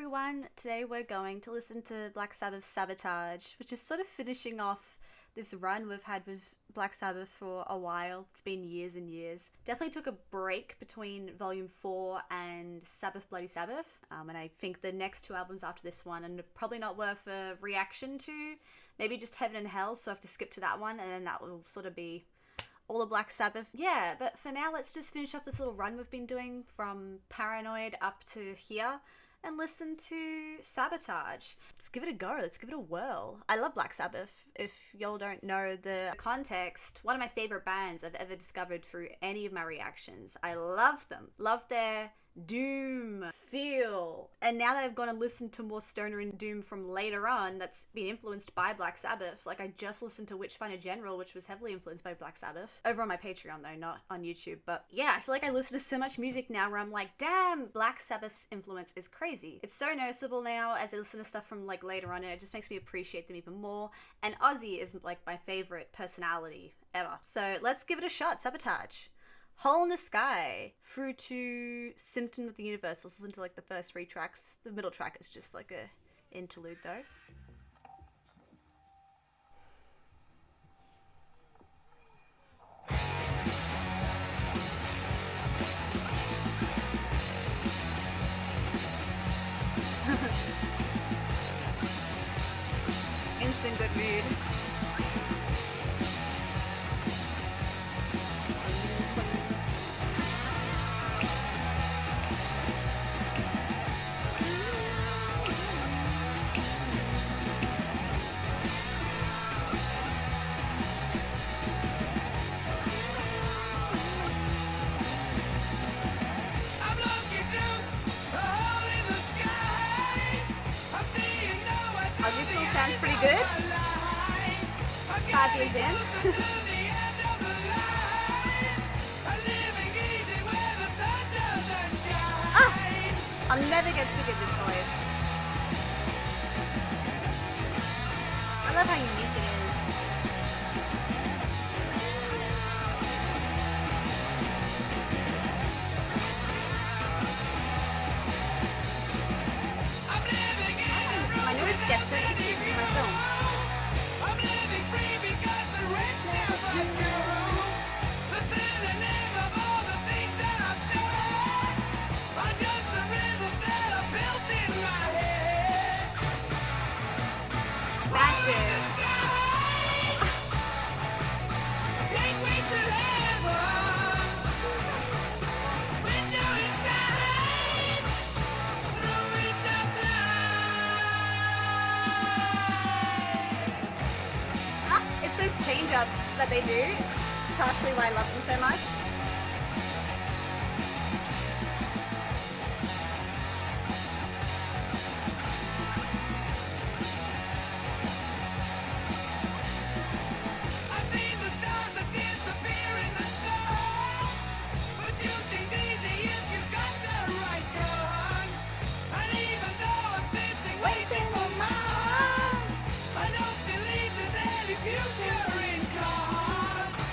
everyone, today we're going to listen to Black Sabbath Sabotage, which is sort of finishing off this run we've had with Black Sabbath for a while. It's been years and years. Definitely took a break between Volume 4 and Sabbath Bloody Sabbath, and I think the next two albums after this one are probably not worth a reaction to. Maybe just Heaven and Hell, so I have to skip to that one, and then that will sort of be all the Black Sabbath. Yeah, but for now, let's just finish off this little run we've been doing from Paranoid up to here and listen to Sabotage. Let's give it a go. Let's give it a whirl. I love Black Sabbath. If y'all don't know the context, one of my favorite bands I've ever discovered through any of my reactions. I love them. Love their doom feel. And now that I've gone and listened to more stoner and doom from later on that's been influenced by Black Sabbath, like I just listened to Witchfinder General, which was heavily influenced by Black Sabbath, over on my Patreon though, not on YouTube. But yeah, I feel like I listen to so much music now where I'm like, damn, Black Sabbath's influence is crazy. It's so noticeable now as I listen to stuff from like later on, and it just makes me appreciate them even more. And Ozzy is like my favorite personality ever. So let's give it a shot. Sabotage. Hole in the Sky through to Symptom of the Universe. Let's listen to like the first three tracks. The middle track is just like a interlude though. Instant good mood. Ozzy still sounds pretty good. 5 years in. I'll never get sick of this voice. I love how unique it is. Gets so itchy to my film. I'm living free because the rest never do. The synonym of all the things that I've said are just the riddles that are built in my head. That's it. Gateway to heaven. Window inside. Through its blind. It's those change-ups that they do. It's partially why I love them so much. I've seen the stars that disappear in the sun, but shooting's easy if you've got the right gun. And even though I'm sitting waiting for Mars, I don't believe there's any future in cars.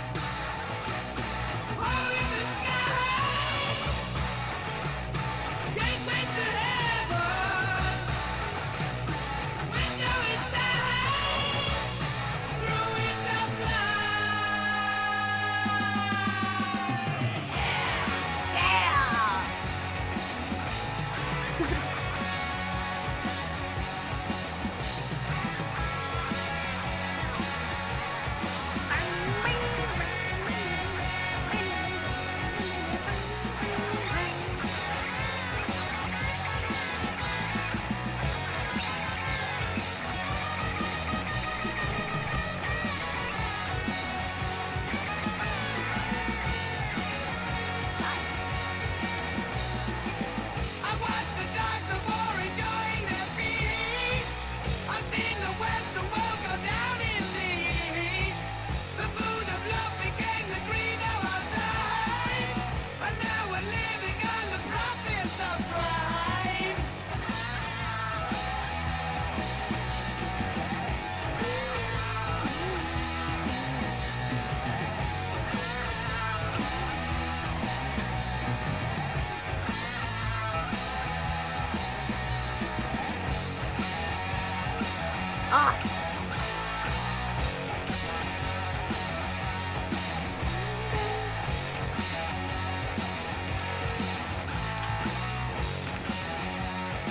Ah!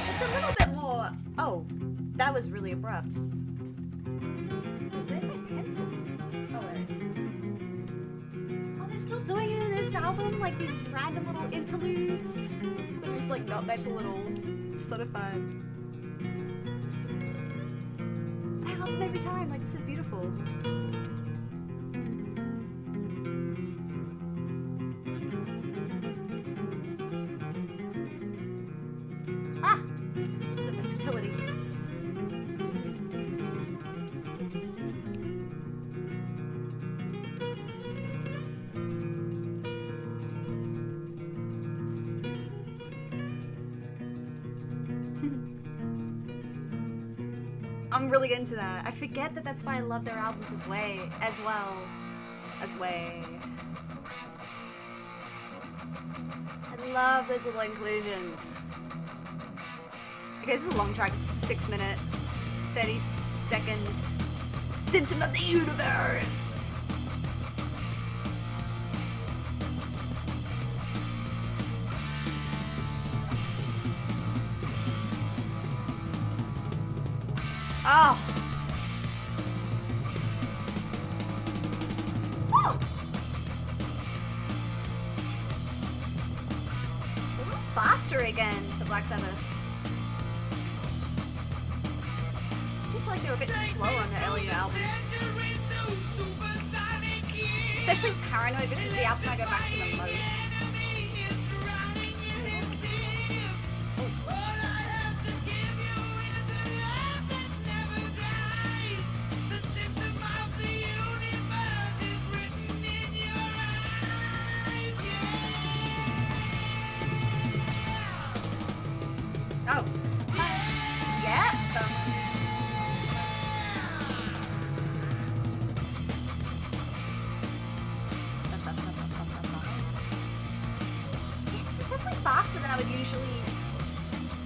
It's a little bit more... Oh, that was really abrupt. Where's my pencil? Oh, there it is. Oh, they're still doing it in this album? Like these random little interludes? They're just like not metal at all. It's sort of fun. I love them every time. Like, this is beautiful. Ah! The versatility. I'm really into that. I forget that that's why I love their albums as well. I love those little inclusions. Okay, this is a long track. It's 6 minute, 30-second Symptom of the Universe. Oh. Woo. A little faster again for Black Sabbath. I do feel like they were a bit slow on their earlier albums. Especially Paranoid, which is the album I go back to the most. Oh. Yeah. This is definitely faster than I would usually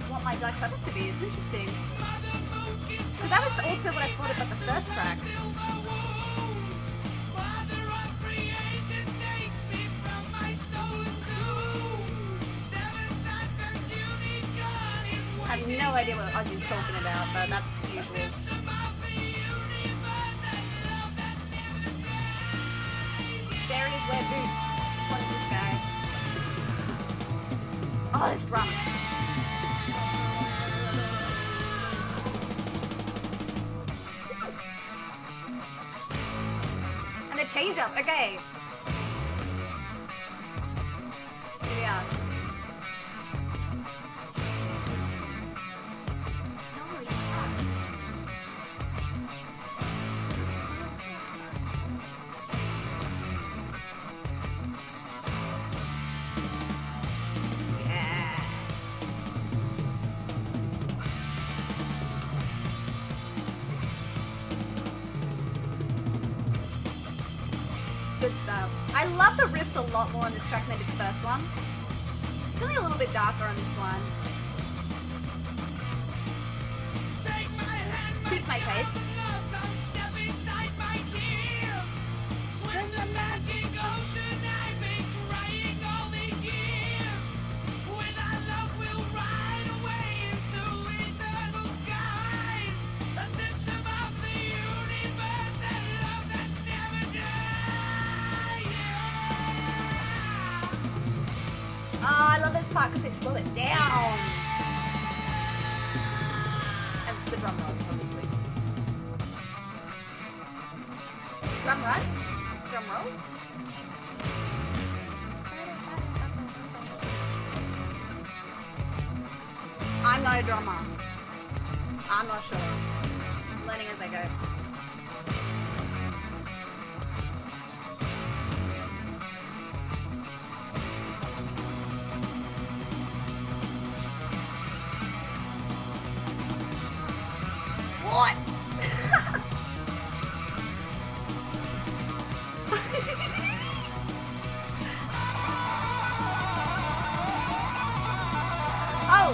want my Black Sabbath to be. It's interesting. Because that was also what I thought about the first track. I have no idea what Ozzy's talking about, but that's usual. Fairies wear boots. Look at this guy. Oh, this drum. And the change up, okay. Here we are. Good stuff. I love the riffs a lot more on this track than I did the first one. It's only a little bit darker on this one. Suits my taste. I love this part because they slow it down. And the drum rolls, obviously. Drum runs? Drum rolls? I'm not a drummer. I'm not sure. I'm learning as I go. What? Oh!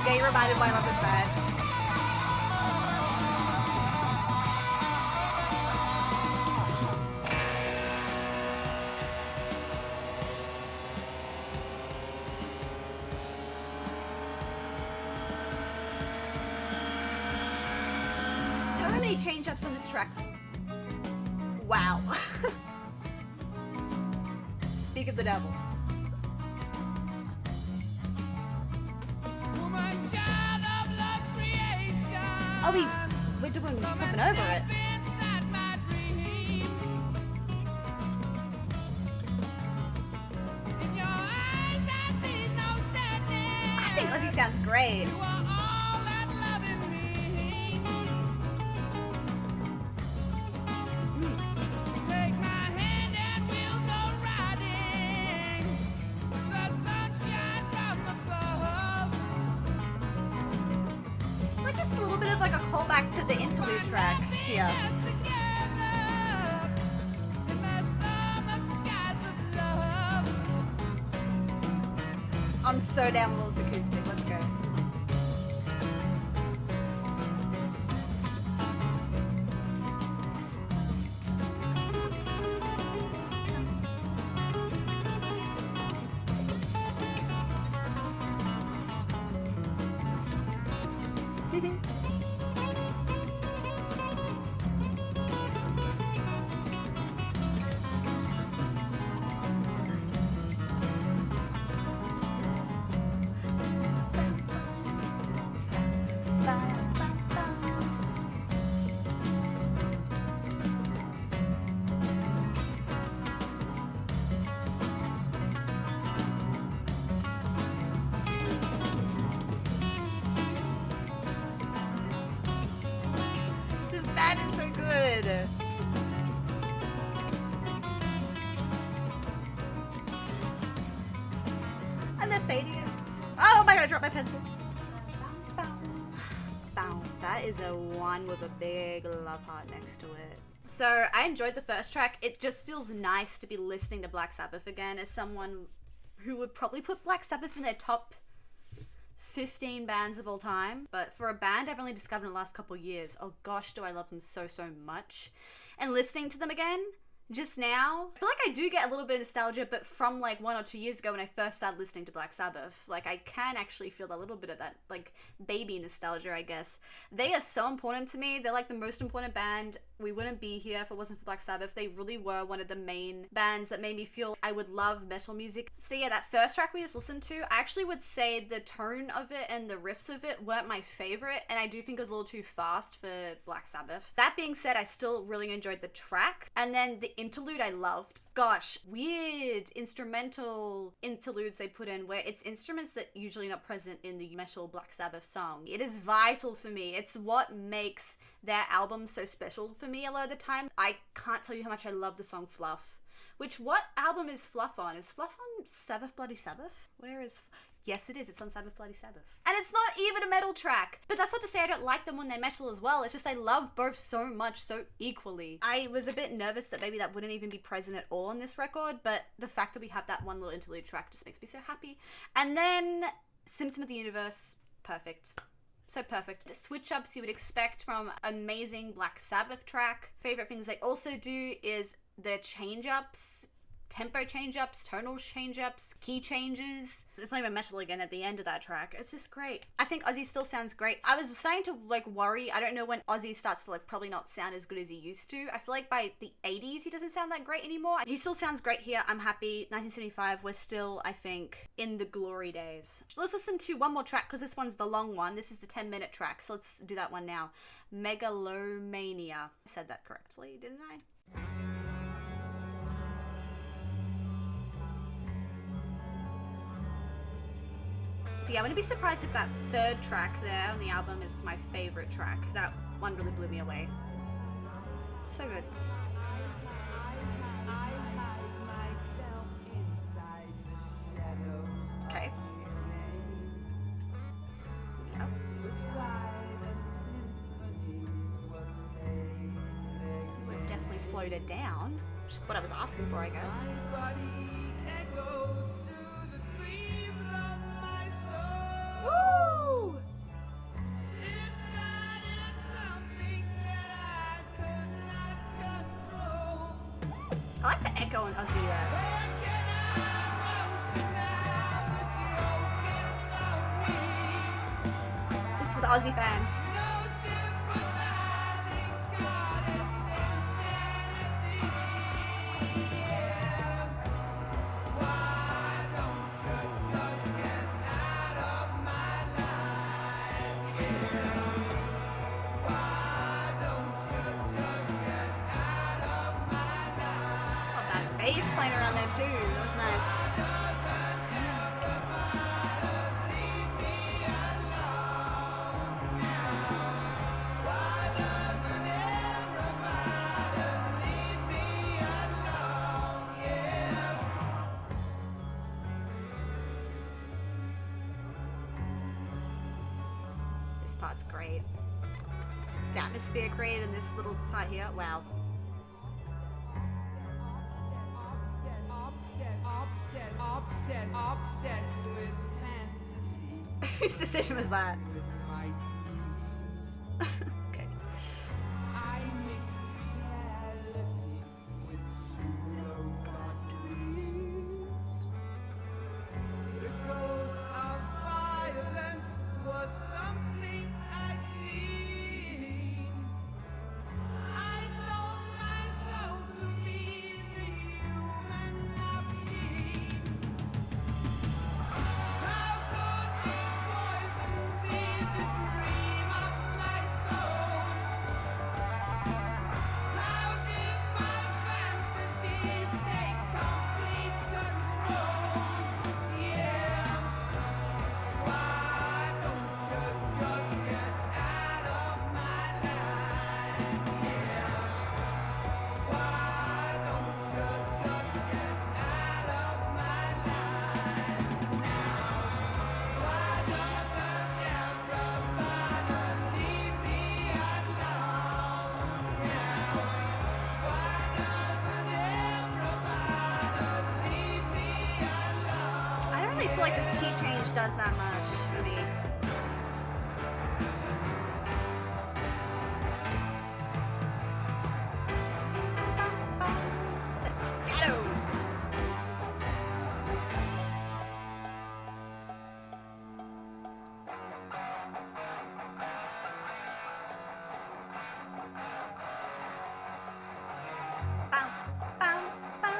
I'm getting reminded why I love this band. So many change-ups on this track. Wow. Speak of the devil. Oh, we're doing something over it. I think Ozzy sounds great. Just a little bit of like a callback to the interlude track here. I'm so down with this acoustic. Let's go. This band is so good. And they're fading it. Oh my god, I dropped my pencil. That is a one with a big love heart next to it. So I enjoyed the first track. It just feels nice to be listening to Black Sabbath again as someone who would probably put Black Sabbath in their top 15 bands of all time, but for a band I've only discovered in the last couple of years, oh gosh, do I love them so much. And listening to them again just now, I feel like I do get a little bit of nostalgia, but from like 1 or 2 years ago when I first started listening to Black Sabbath, like I can actually feel a little bit of that like baby nostalgia, I guess. They are so important to me. They're like the most important band. We wouldn't be here if it wasn't for Black Sabbath. They really were one of the main bands that made me feel I would love metal music. So yeah, that first track we just listened to, I actually would say the tone of it and the riffs of it weren't my favorite, and I do think it was a little too fast for Black Sabbath. That being said, I still really enjoyed the track, and then the interlude I loved. Gosh, weird instrumental interludes they put in where it's instruments that usually not present in the metal Black Sabbath song. It is vital for me. It's what makes their album so special for me a lot of the time. I can't tell you how much I love the song Fluff. Which, what album is Fluff on? Is Fluff on Sabbath Bloody Sabbath? Where is... Yes, it is. It's on Sabbath Bloody Sabbath. And it's not even a metal track. But that's not to say I don't like them when they're metal as well. It's just I love both so much, so equally. I was a bit nervous that maybe that wouldn't even be present at all on this record, but the fact that we have that one little interlude track just makes me so happy. And then Symptom of the Universe, perfect. So perfect. The switch-ups you would expect from amazing Black Sabbath track. Favorite things they also do is their change-ups. Tempo change-ups, tonal change-ups, key changes. It's not even metal again at the end of that track. It's just great. I think Ozzy still sounds great. I was starting to like worry. I don't know when Ozzy starts to like probably not sound as good as he used to. I feel like by the 80s he doesn't sound that great anymore. He still sounds great here. I'm happy. 1975, we're still, I think, in the glory days. Let's listen to one more track because this one's the long one. This is the 10-minute track. So let's do that one now. Megalomania. I said that correctly, didn't I? But yeah, I wouldn't be surprised if that third track there on the album is my favorite track. That one really blew me away. So good. Okay. Yep. We've definitely slowed it down, which is what I was asking for, I guess. Woo! I like the echo on Ozzy there. This is for the Ozzy fans. Bass playing around there too. That was nice. This part's great. The atmosphere created in this little part here. Wow. Obsessed with fantasy. Whose decision was that? Okay. I mix reality with pseudo god dreams. The ghost of violence was something I'd seen. I sold my soul to be the human I've seen. How could this poison be the dream of my soul? How did my fantasies take complete control? Yeah. Why don't you just get out of my life? Yeah. Why don't you just get out of my life now? Why doesn't everybody leave me alone now? Why doesn't everybody leave me alone? I don't really feel like this key change does that much for me. Ghetto. Bow, bow, bow.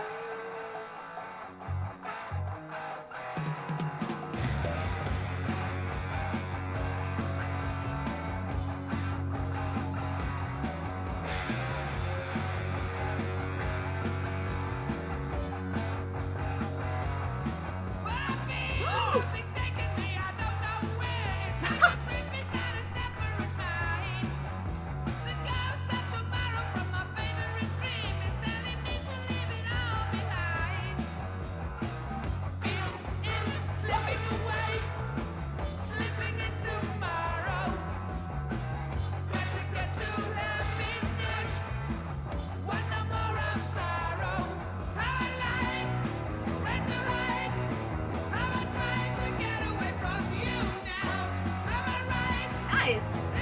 Nice.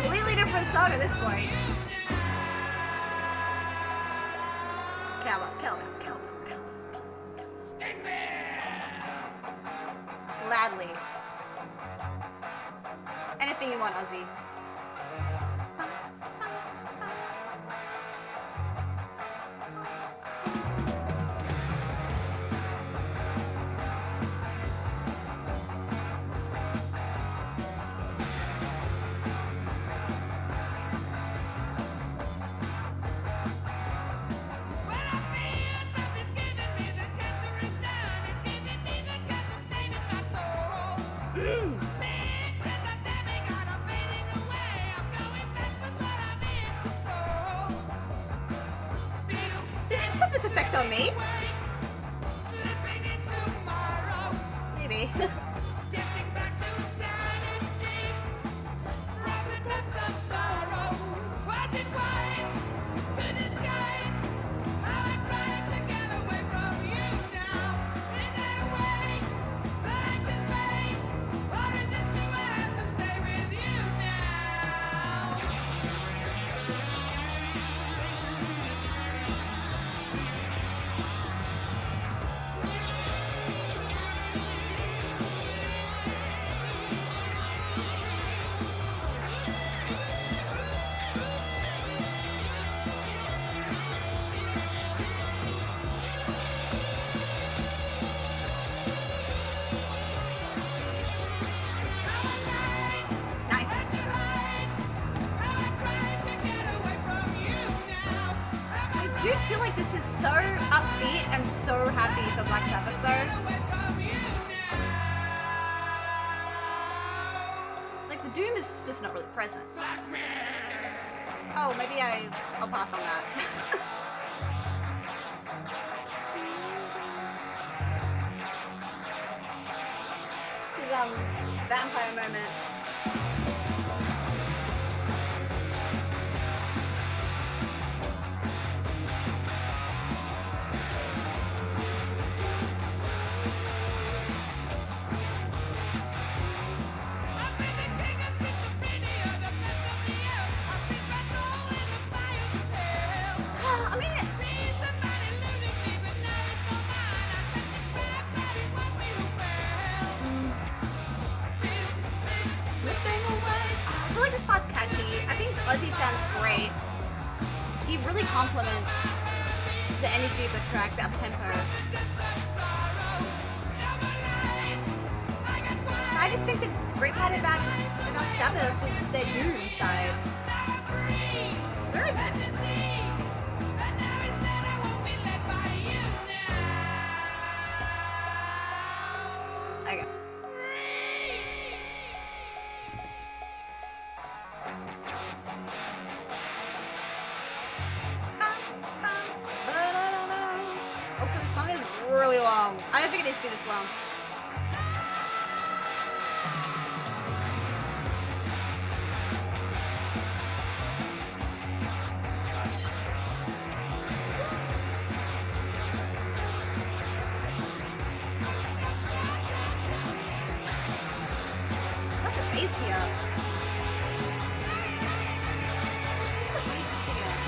Completely different song at this point. Cowbell. Gladly. Anything you want, Ozzy. Does it just have this effect on me? Maybe. do feel like this is so upbeat and so happy for Black Sabbath though. Like the doom is just not really present. Oh, maybe I'll pass on that. This is vampire moment. Ozzy sounds great. He really complements the energy of the track, the up-tempo. I just think the great part about Sabbath is their doom side. Where is it? Okay. Also, the song is really long. I don't think it needs to be this long. Gosh. I got the bass here. Where's the bassist again?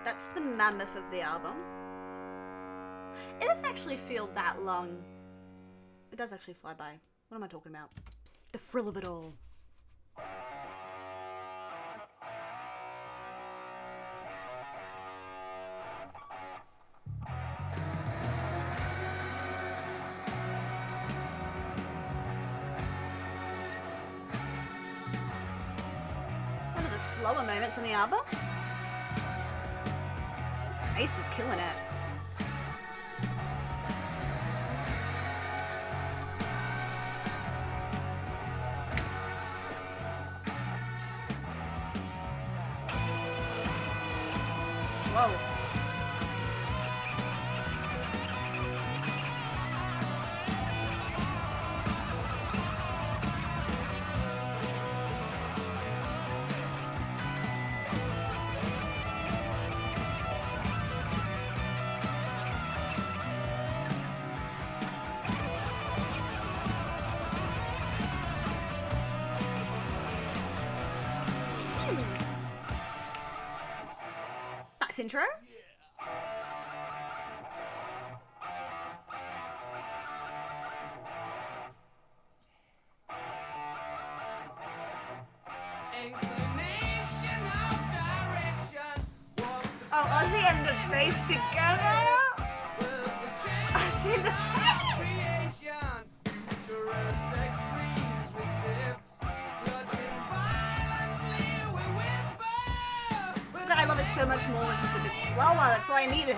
That's the mammoth of the album. It doesn't actually feel that long. It does actually fly by. What am I talking about? The thrill of it all. One of the slower moments on the album. Space is killing it. Whoa. Nice intro. Oh, Ozzy and the bass together. Ozzy and the bass. God, I love his so much more, just a bit slower. That's all I needed.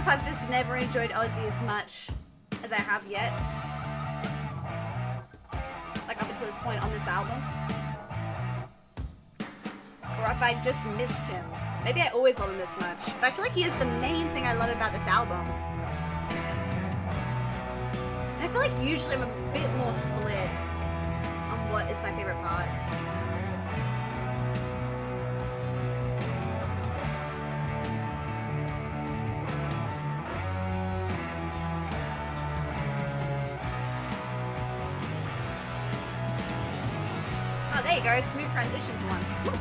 I've just never enjoyed Ozzy as much as I have yet. Like up until this point on this album. Or if I just missed him. Maybe I always love him this much. But I feel like he is the main thing I love about this album. And I feel like usually I'm a bit more split on what is my favorite part. There you go, smooth transition for once. Woo.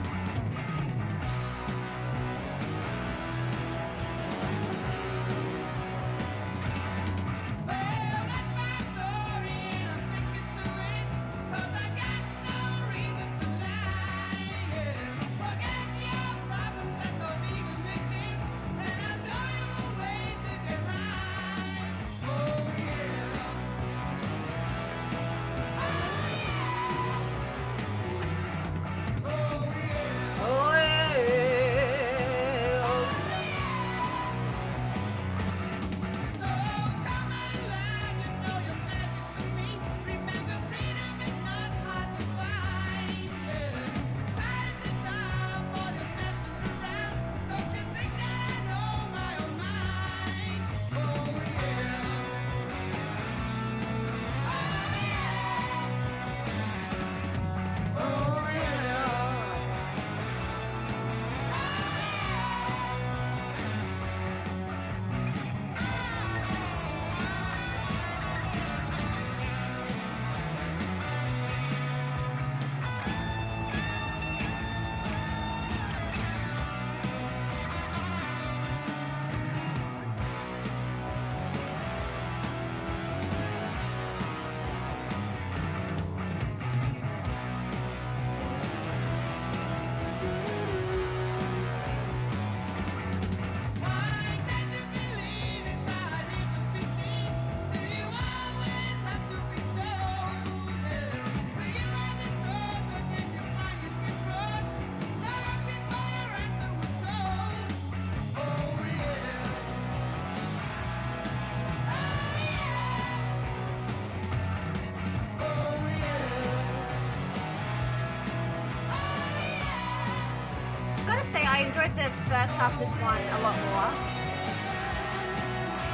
Say I enjoyed the first half of this one a lot more.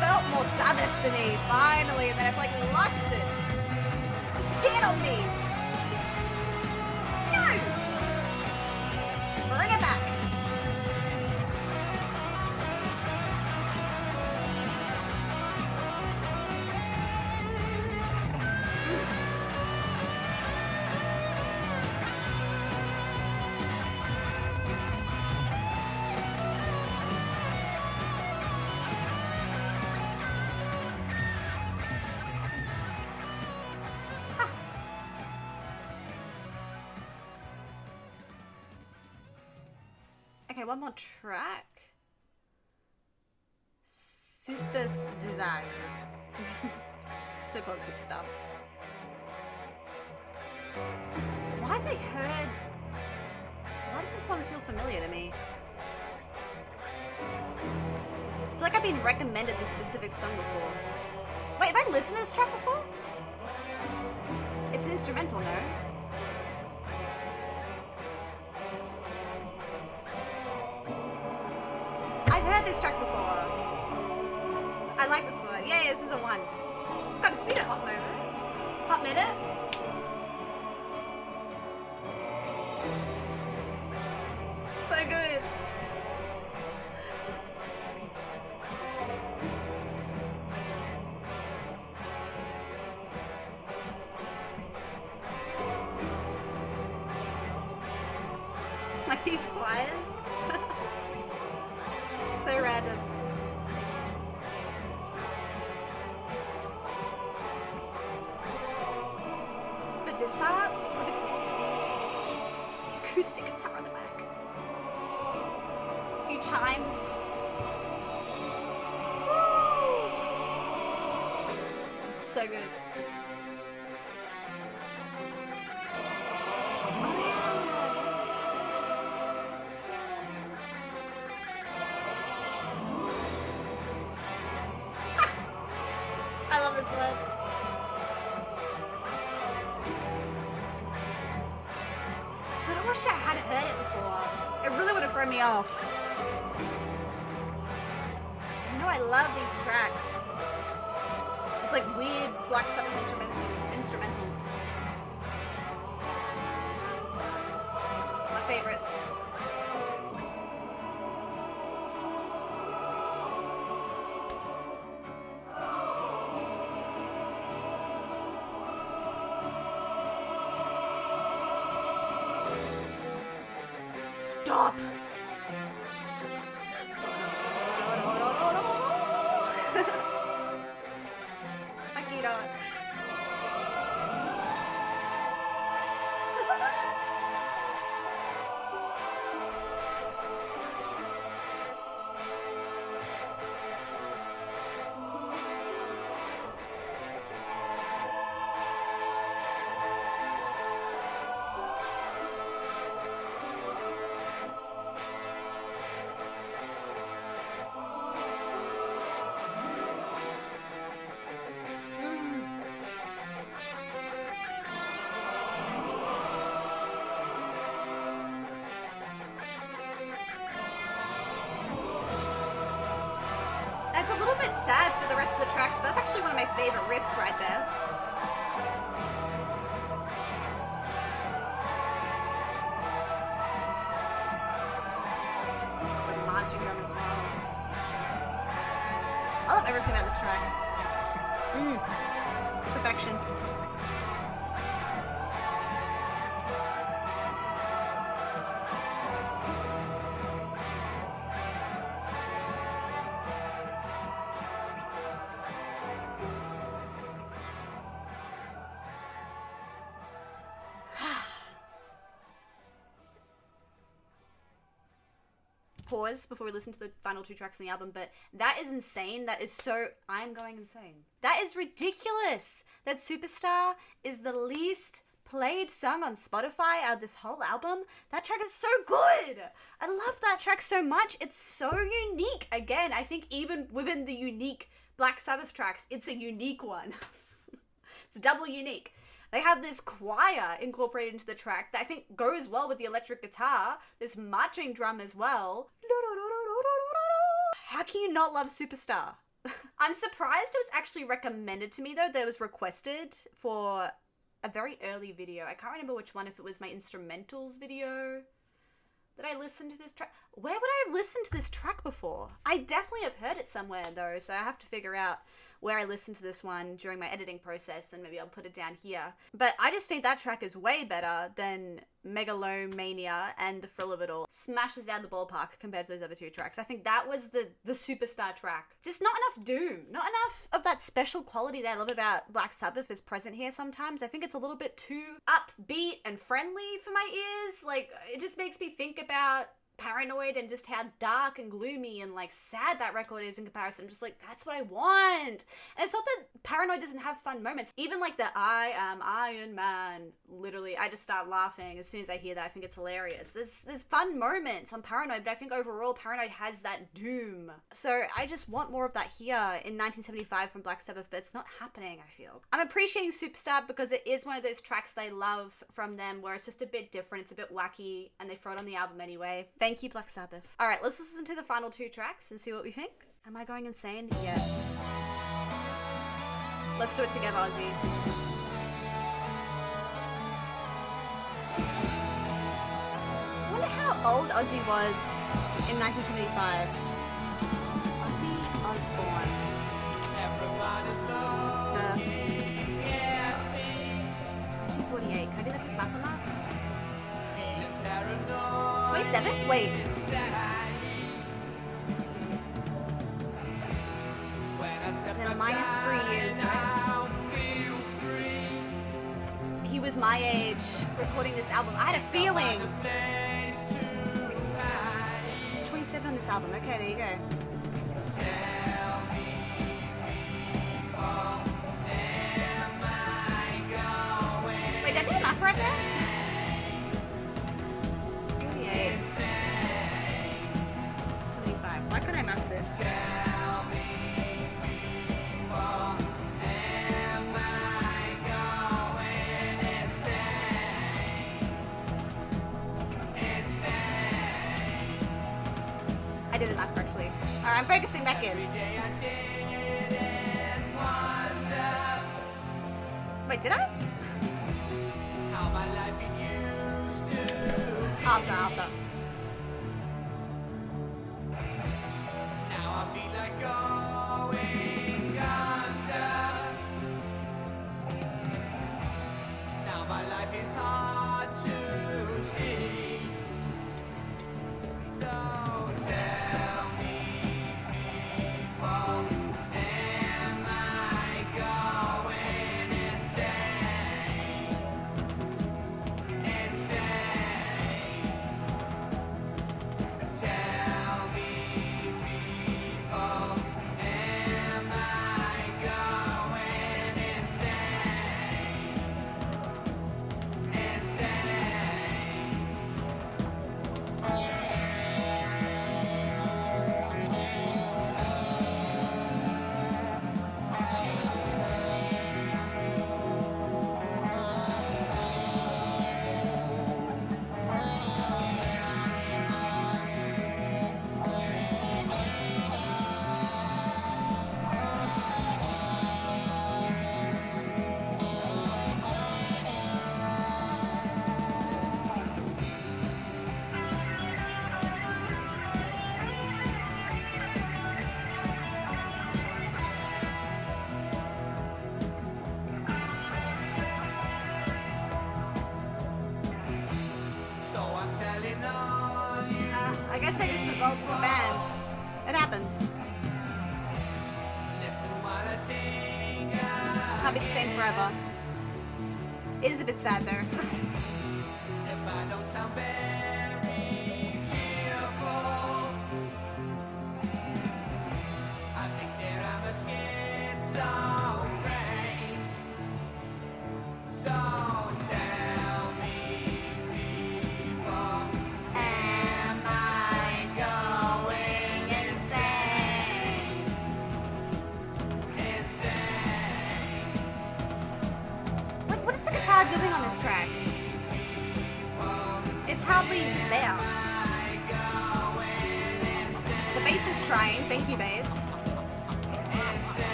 Felt more Sabbath to me, finally, and then I've like lost it. Disappeared on me. No! Bring it back. Okay, one more track. Supertzar. So close, Supertzar. Why have I heard... Why does this one feel familiar to me? I feel like I've been recommended this specific song before. Wait, have I listened to this track before? It's an instrumental, no? I've heard this track before. I like this one. Yeah, this is a one. Got to speed it hot moment. Hot minute. These choirs. So random. But this part, with the acoustic guitar on the back. A few chimes. Woo! So good. I love this one. So I wish I had heard it before. It really would have thrown me off. You know, I love these tracks. It's like weird Black Sabbath instrumentals. My favorites. Stop! Akira. It's a little bit sad for the rest of the tracks, but that's actually one of my favorite riffs right there. The marching drum as well. I love everything about this track. Perfection. Pause before we listen to the final two tracks in the album, but that is insane. That is so... I'm going insane. That is ridiculous. That Supertzar is the least played song on Spotify out of this whole album. That track is so good. I love that track so much. It's so unique. Again, I think even within the unique Black Sabbath tracks, it's a unique one. It's double unique. They have this choir incorporated into the track that I think goes well with the electric guitar. This marching drum as well. How can you not love Supertzar? I'm surprised it was actually recommended to me though. That it was requested for a very early video. I can't remember which one, if it was my instrumentals video that I listened to this track. Where would I have listened to this track before? I definitely have heard it somewhere though, so I have to figure out where I listened to this one during my editing process, and maybe I'll put it down here. But I just think that track is way better than Megalomania, and The Thrill of It All smashes out the ballpark compared to those other two tracks. I think that was the Supertzar track. Just not enough doom. Not enough of that special quality that I love about Black Sabbath is present here sometimes. I think it's a little bit too upbeat and friendly for my ears. Like, it just makes me think about Paranoid and just how dark and gloomy and like sad that record is in comparison. I'm just like, that's what I want. And it's not that Paranoid doesn't have fun moments. Even like the I am Iron Man, literally I just start laughing as soon as I hear that. I think it's hilarious. There's fun moments on Paranoid, but I think overall Paranoid has that doom. So I just want more of that here in 1975 from Black Sabbath, but it's not happening, I feel. I'm appreciating Supertzar because it is one of those tracks they love from them where it's just a bit different, it's a bit wacky, and they throw it on the album anyway. Thank you, Black Sabbath. All right, let's listen to the final two tracks and see what we think. Am I going insane? Yes. Let's do it together, Ozzy. I wonder how old Ozzy was in 1975. Ozzy Osbourne. Birth. 1948. Can I do the quick math on that? 27? Wait. 60. And then minus 3 years, right? He was my age recording this album. I had a feeling. He's 27 on this album. Okay, there you go. Wait, did I do the math right there? 48. 75. Why couldn't I math this? I did it math correctly. Alright, I'm focusing back in. Wait, did I? After. Now I feel like going under. Now my life is hard to see. So tell me, people, am I going insane? Insane. Tell me, people, am I going insane? Insane. So I'm telling all you. I guess they just evolved as a band. It happens. Listen while I sing. Can't be the same forever. It is a bit sad though. If I don't sound very cheerful, I think that I'm a schizophrenic. So tell me, people, am I going insane? Insane. What is the guitar doing on this track? It's hardly there. The bass is trying. Thank you, bass.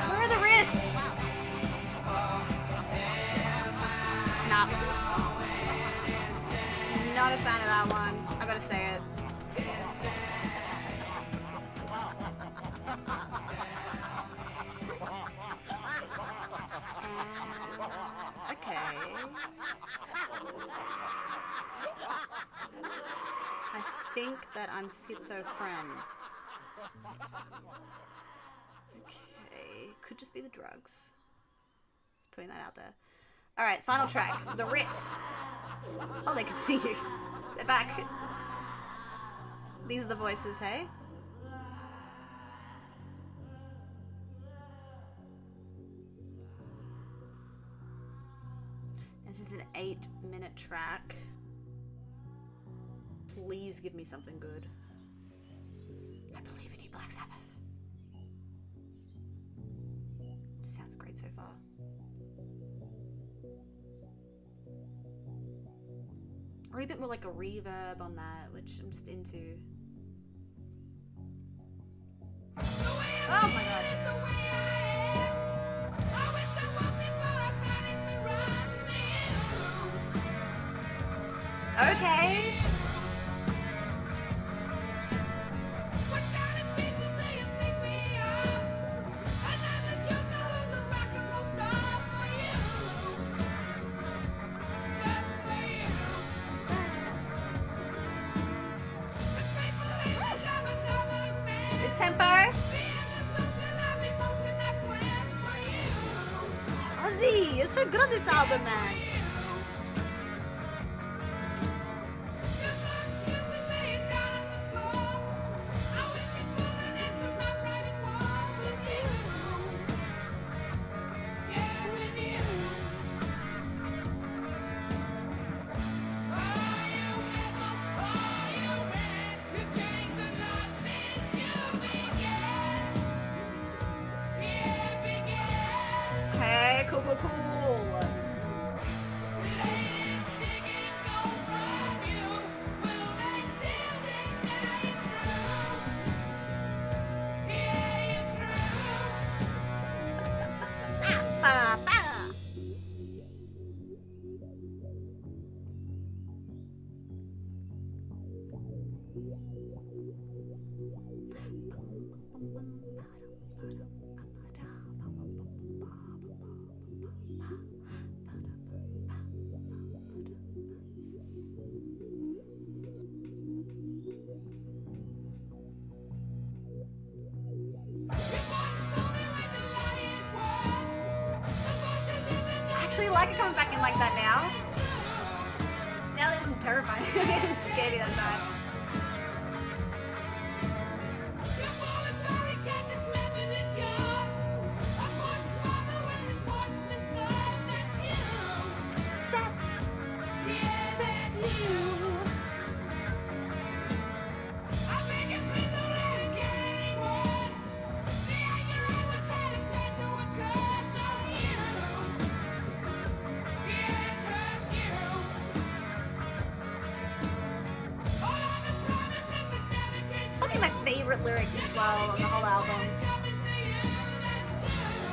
Where are the riffs? Nah. Not a fan of that one. I gotta say it. Okay. I think that I'm schizophrenic. Okay. Could just be the drugs. Just putting that out there. Alright, final track. The Writ. Oh, they continue. They're back. These are the voices, hey? This is an 8-minute track. Please give me something good. I believe in you, Black Sabbath. Sounds great so far. Or a bit more like a reverb on that, which I'm just into. Oh my god. Okay. tempo. Ozzy, you're so good on this album, man. Cool. Actually like it coming back in like that now. Now that isn't terrifying. It scared me that time. That's you. My favorite lyrics as well on the whole album.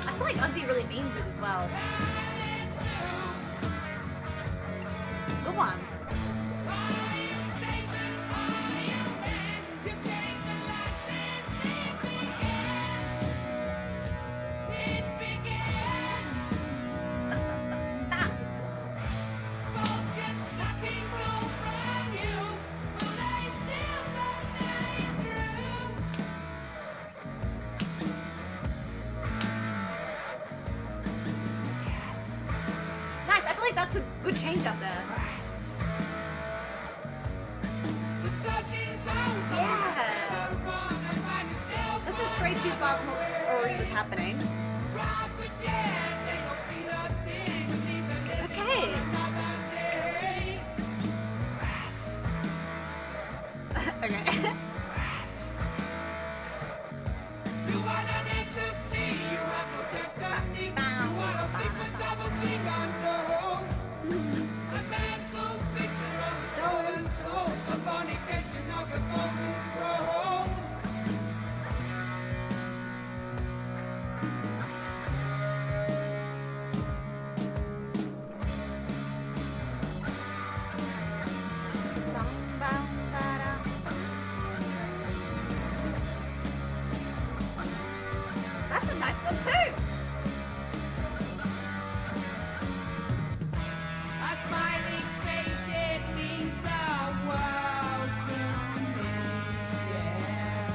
I feel like Ozzy really means it as well. Good one. That's a good change up there. Yeah. This is straight too far from what already was happening. Okay. Okay. That's a nice one too. A smiling face, it means the world to me. Yeah.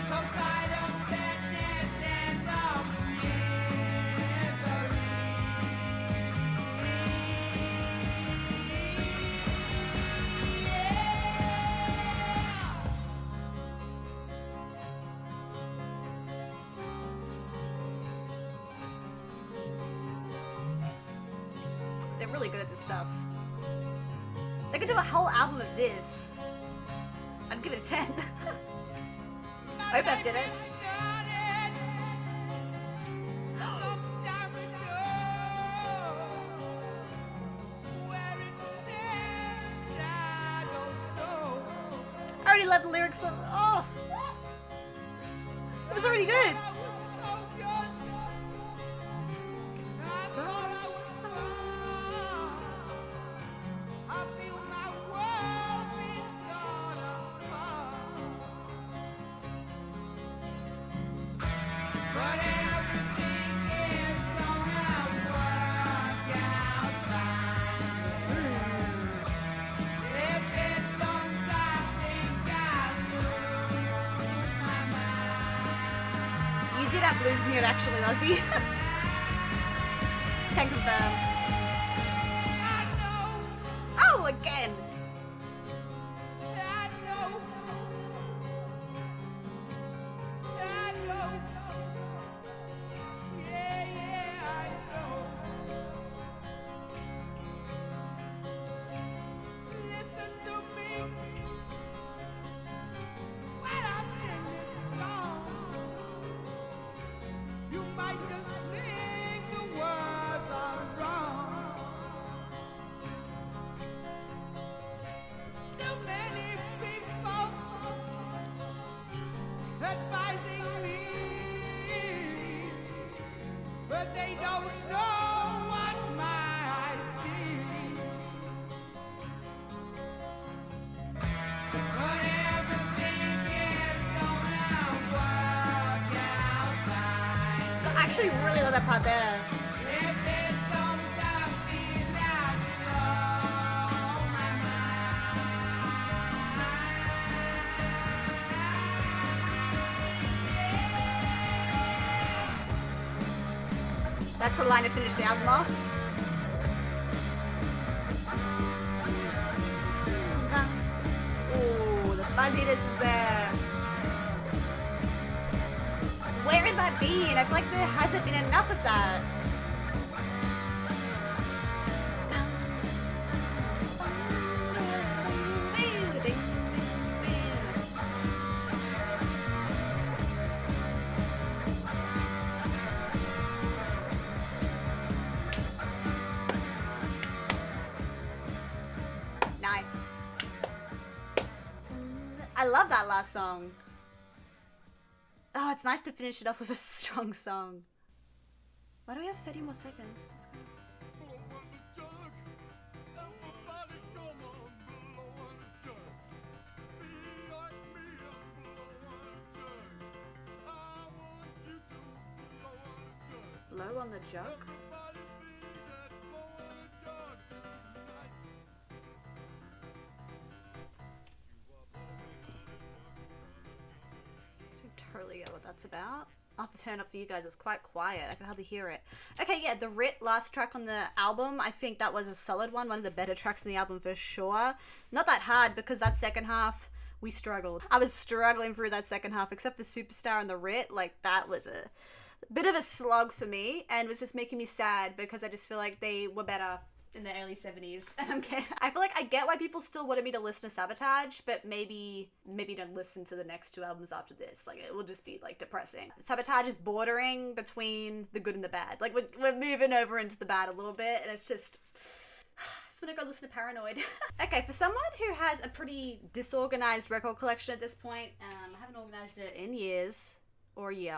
So tired of sadness and of misery. They're really good at this stuff. They could do a whole album of this. I'd give it a 10. I hope I did it. I already love the lyrics of, oh! It was already good. up losing it actually, Lozzie. Can confirm. Oh, again. I actually really love that part there. That's the line to finish the album off. Ooh, the fuzziness is there. Where has that been? I feel like there hasn't been enough of that. Nice. I love that last song. Oh, it's nice to finish it off with a strong song. Why do we have 30 more seconds? Let's go. Blow on the jug? Totally get what that's about. I'll have to turn up for you guys. It was quite quiet. I could hardly hear it. Okay, yeah, the Writ last track on the album, I think that was a solid one of the better tracks in the album for sure. Not that hard because that second half, we struggled. I was struggling through that second half, except for Supertzar and the Writ. Like, that was a bit of a slog for me and was just making me sad because I just feel like they were better in the early 70s. And I feel like I get why people still wanted me to listen to Sabotage, but maybe don't listen to the next two albums after this. Like, it will just be like depressing. Sabotage is bordering between the good and the bad. Like, we're moving over into the bad a little bit, and it's just want to go listen to Paranoid. Okay, for someone who has a pretty disorganized record collection at this point, I haven't organized it in years or a year.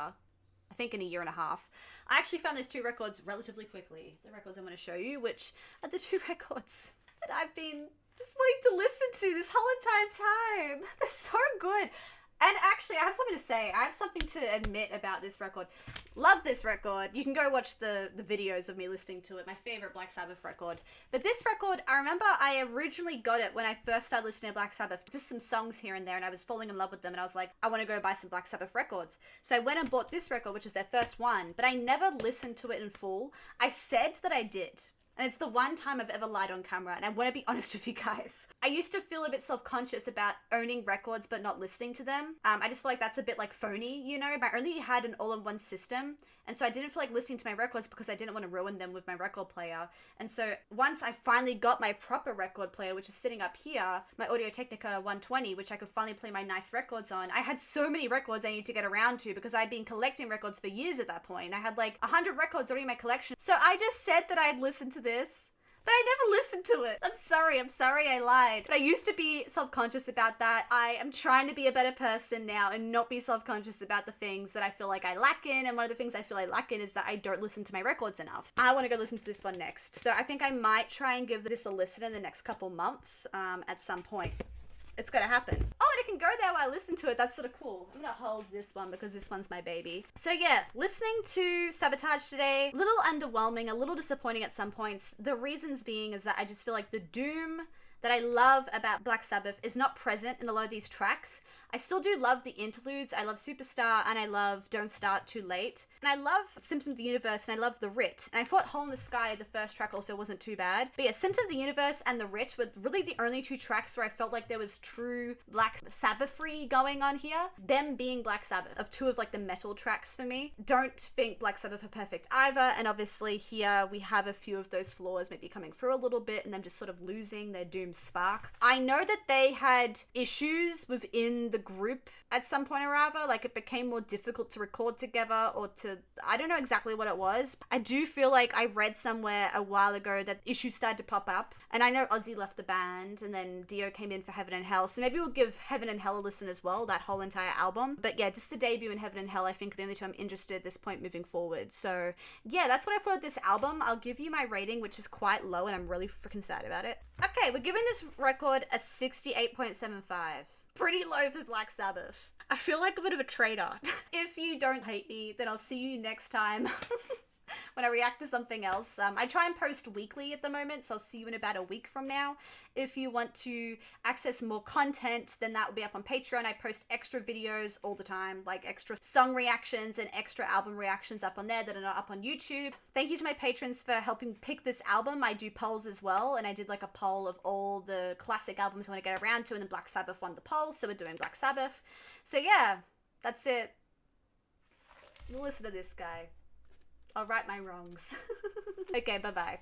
I think in a year and a half. I actually found those two records relatively quickly. The records I'm going to show you, which are the two records that I've been just wanting to listen to this whole entire time. They're so good. And actually, I have something to say. I have something to admit about this record. Love this record. You can go watch the videos of me listening to it. My favorite Black Sabbath record. But this record, I remember I originally got it when I first started listening to Black Sabbath. Just some songs here and there, and I was falling in love with them. And I was like, I want to go buy some Black Sabbath records. So I went and bought this record, which is their first one. But I never listened to it in full. I said that I did. And it's the one time I've ever lied on camera, and I want to be honest with you guys. I used to feel a bit self-conscious about owning records but not listening to them. I just feel like that's a bit like phony, you know? I only had an all-in-one system, and so I didn't feel like listening to my records because I didn't want to ruin them with my record player. And so once I finally got my proper record player, which is sitting up here, my Audio-Technica 120, which I could finally play my nice records on, I had so many records I need to get around to because I'd been collecting records for years at that point. I had like 100 records already in my collection. So I just said that I'd listen to this, but I never listened to it. I'm sorry, I lied. But I used to be self-conscious about that. I am trying to be a better person now and not be self-conscious about the things that I feel like I lack in. And one of the things I feel I lack in is that I don't listen to my records enough. I want to go listen to this one next. So I think I might try and give this a listen in the next couple months at some point. It's gonna happen. Oh, and I can go there while I listen to it. That's sort of cool. I'm gonna hold this one because this one's my baby. So yeah, listening to Sabotage today, a little underwhelming, a little disappointing at some points. The reasons being is that I just feel like the doom that I love about Black Sabbath is not present in a lot of these tracks. I still do love the interludes. I love Supertzar and I love Don't Start Too Late. And I love Symptom of the Universe and I love the Writ. And I thought Hole in the Sky, the first track, also wasn't too bad. But yeah, Symptom of the Universe and the Writ were really the only two tracks where I felt like there was true Black Sabbath-y going on here. Them being Black Sabbath, of two of like the metal tracks for me. Don't think Black Sabbath are perfect either. And obviously here we have a few of those flaws maybe coming through a little bit and them just sort of losing their doom spark. I know that they had issues within the group at some point or other, like it became more difficult to record together or to, I don't know exactly what it was. I do feel like I read somewhere a while ago that issues started to pop up, and I know Ozzy left the band and then Dio came in for Heaven and Hell, so maybe we'll give Heaven and Hell a listen as well, that whole entire album. But yeah, just the debut in Heaven and Hell I think the only time I'm interested at this point moving forward. So yeah, that's what I thought of this album. I'll give you my rating, which is quite low and I'm really freaking sad about it. Okay, we're giving this record a 68.75. Pretty low for Black Sabbath. I feel like a bit of a traitor. If you don't hate me, then I'll see you next time when I react to something else. I try and post weekly at the moment, so I'll see you in about a week from now. If you want to access more content, then that will be up on Patreon. I post extra videos all the time, like extra song reactions and extra album reactions up on there that are not up on YouTube. Thank you to my patrons for helping pick this album. I do polls as well, and I did like a poll of all the classic albums I want to get around to, and then Black Sabbath won the poll, so we're doing Black Sabbath. So yeah, that's it. Listen to this guy. I'll right my wrongs. Okay, bye-bye.